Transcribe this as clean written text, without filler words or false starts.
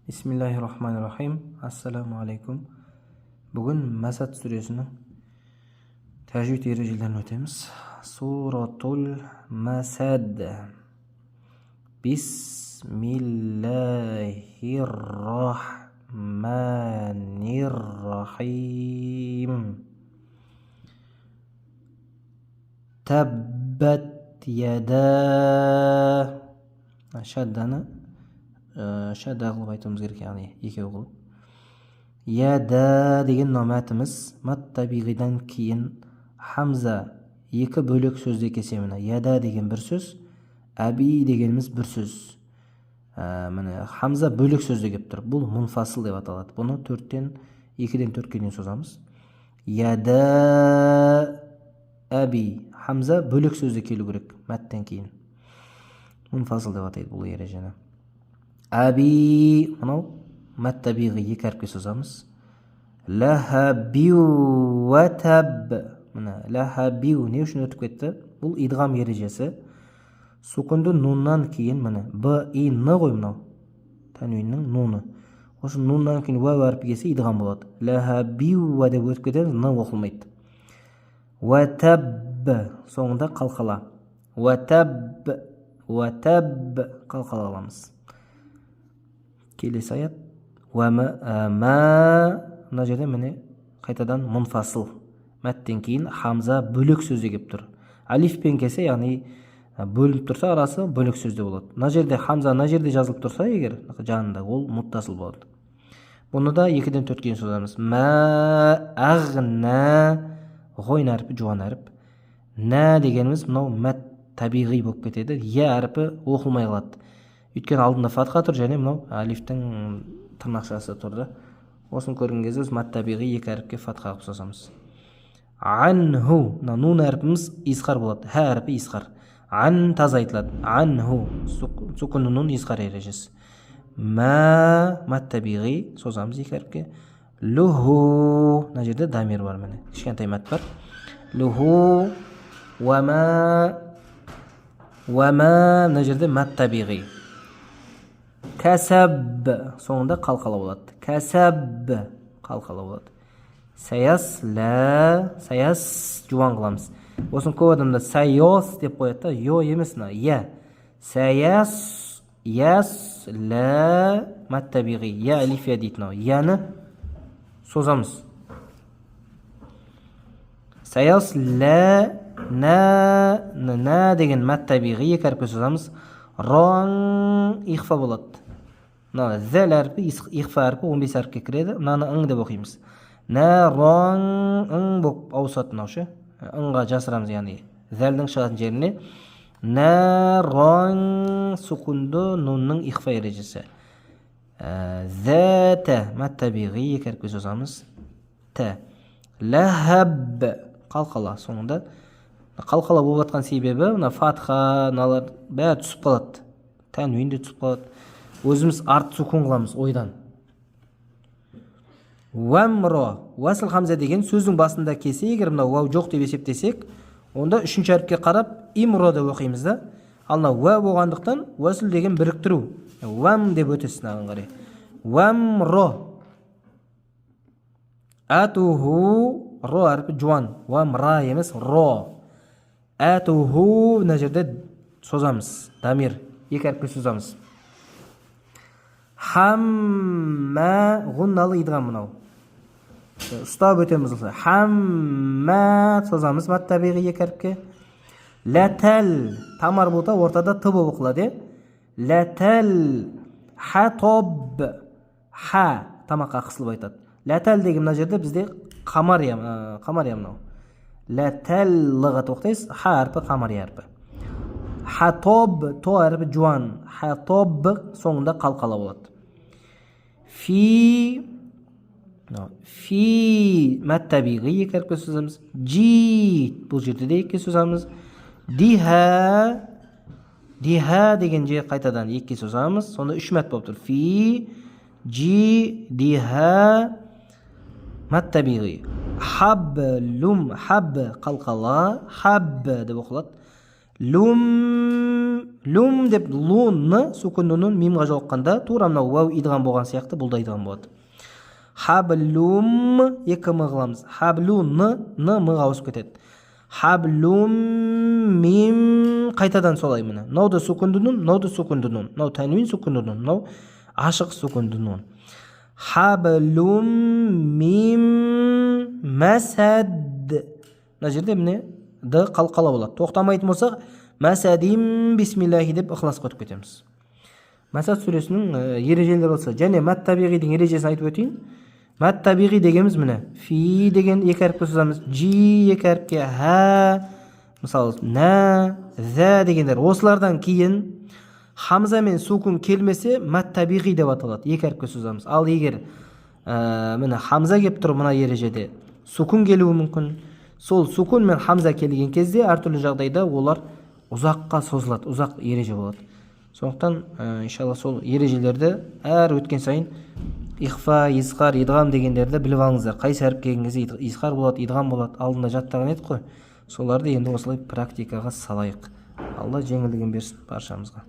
Bismillahirrahmanirrahim. Assalamu alaikum. Бүгін Масад сүресінің тәжвид ережелерін өтеміз. Суратул Масад. Bismillahirrahmanirrahim. Tabbat yada. Шадданы шадда қылып айтуымыз керек, яғни екеу қылып. Яда деген номатымыз мат табиғидан кейін хамза екі бөлек сөзде кесеміне. Яда деген бір сөз, әби дегеніміз бір сөз. Міне хамза бөлек сөзде кеп тұр. Бұл мұнфасыл деп аталады. Бұны 2-ден 4-ке дейін созамыз. Яда әби. Хамза бөлек сөзде келу керек мәттен кейін. Мұнфасыл деп атайды бұл ережені. Әби, мынау мәт табиғи екі әріпке созамыз. Лахабиу ватаб. Мына лахабиу не үшін өтіп кетті? Бұл идғам ережесі. Сукунды нуннан кейін міне б-и-ны ғой мынау. Тәнуиннің нуны. Осы нуннан кейін уа әріпі келсе идғам болады. Лахабиу ва деп өтіп кетеді, ны оқылмайды. Ватаб соңында қалқала. Ватаб қалқала аламыз. Келесі аят. Мына жерде міне қайтадан мұнфасыл. Мәттен кейін хамза бөлек сөзде кеп тұр. Алифпен келсе, яғни бөлініп тұрса арасы бөлек сөзде болады. Мына жерде хамза мына жерде жазылып тұрса егер жанында, ол мұттасыл болады. Бұны да 2-ден 4-ке созамыз. Ағна ғойн әріпі жуан әріп. Нә дегеніміз мынау мәт табиғи болып кетеді. Я әріпі оқылмай қалады. Өйткені алдында фатха тұр және мынау алифтің тырнақшасы тұрды. Осын көрген кезде біз мәт табиғи екі әріпке фатха қылып созамыз. Анху, нун әріпіміз изхар болады. Ха әріпі изхар. Ан таза айтылады. Анху, сукунды нун изхар ережесі. Мәт табиғи созамыз екі әріпке. Луху, мына жерде дамир бар міне. Кішкентай мәт бар. Луху уама, мына жерде мәт табиғи. Кәсәб соңында қалқала болады. Кәсәб қалқала болады. Саяс жуан қыламыз. Осын көп адамда сайос деп қояды, йо емес, я. Саяс ля мәт табиғи. Я алифия дейді. Яны созамыз. Саяс ля на деген мәт табиғи екі әріпке созамыз. Рон ихфа болады. Зәл әрпі, ихфа әрпі 15 әріпке кіреді. Мынаны ың деп оқимыз. Нә рон ың болып ауысатын аушы. Ыңға жасырамыз, яғни зәлдің шығатын жеріне. Нә рон сукунды нунның ихфа ережесі. Зәті мәт табиғи екі әріпке созамыз. Тә. Ләхәб қалқала соңында. Қалқала болып атқан себебі фатха налар бәрі түсіп қалады. Тәнуин де түсіп қалады. Өзіміз арт сукун қыламыз ойдан. Уамро, уасыл хамза деген сөздің басында келсе, егер мына уау жоқ деп есептесек, онда үшінші әріпке қарап имро деп оқимыз да. Ал мына уа болғандықтан уасыл деген біріктіру. Уам деп өтесіз наған қарай. Уамро. Атуху ро әріпі жуан. Уамра емес ро. Атуху мына жерде созамыз. Дамир екі әріпке созамыз. Хамма ғунналы идғам мынау. Ұстап өтеміз. Хамма созамыз мәт табиғи екі әріпке. Ләтәл тамар болта ортада т болып оқылады. Ләтәл хатоб ха тамаққа қысылып айтады. Ләтәл деген мына жерде бізде қамария мынау. Ләтәл лыға тоқтайыз. Ха әрпі қамария әрпі. Хатоб то әрпі жуан. Хатоб соңында қалқала болады. Фи мәт табиғи екі әріпке созамыз. Джит бұл жерде де екіге созамыз. Диха деген же қайтадан екіге созамыз. Сонда үш мәт болып тұр. Фи джи диха мәт табиғи. Хаб хаб, қалқала, хаб деп оқылады. Лум Лум деп лунны сукундунун мимға жолыққанда тура мынау вау идғам болған сияқты бұл да идғам болады. Хаблум екі мы қыламыз. Хаблуны ны мыға ауысып кетеді. Хаблум мим қайтадан солай міне. Мынауды сукундунун, мынауды сукундунун. Мынау тәнвин сукундунун, мынау ашық сукундунун. Хаблум мим мәсәд. Мына жерде міне д қалқала болады. Тоқтамайтын болсақ, мәсәдим бисмиллахи деп ықылас қойып кетеміз. Мәсәд сүресінің ережелері болса, және мәт табиғидің ережесін айтып өтейін. Мәт табиғи дегеніміз міне. Фи деген екі әріпке созамыз. Жи екі әріпке, ха, мысалы, нә, зә дегендер. Осылардан кейін хамза мен сукун келмесе мәт табиғи деп аталады. Екі әріпке созамыз. Ал егер міне хамза келіп тұр мына ережеде, сукун келуі мүмкін. Сол сукун мен хамза келген кезде әртүрлі жағдайда олар ұзаққа созылады, ұзақ ереже болады. Сондықтан иншалла сол ережелерді әр өткен сайын ихфа, изхар, идғам дегендерді біліп алыңыздар. Қайсы әріп келген кезде изхар болады, идғам болады. Алдында жаттаған едік қой. Соларды енді осылай практикаға салайық. Алла жеңілдігін берсін баршамызға.